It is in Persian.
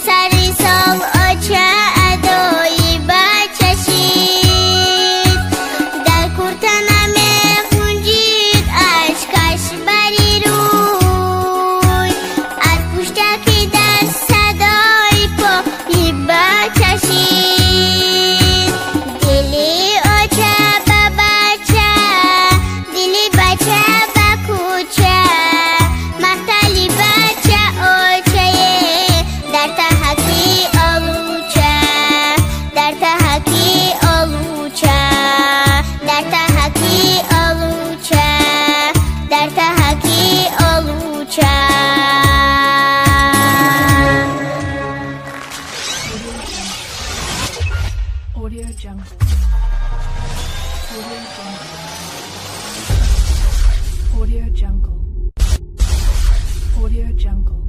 سری سال آچه ادایی بچشید در کورتنم خونجید اشکش بری روی از پشتکی در صدای پایی بچشید دلی آچه به بچه دلی بچه به کوچه مختلی بچه آچه در تحکی آلوچه در تحکی آلوچه در تحکی آلوچه در تحکی آلوچه Audio Jungle. Audio Jungle. Audio Jungle. Audio Jungle.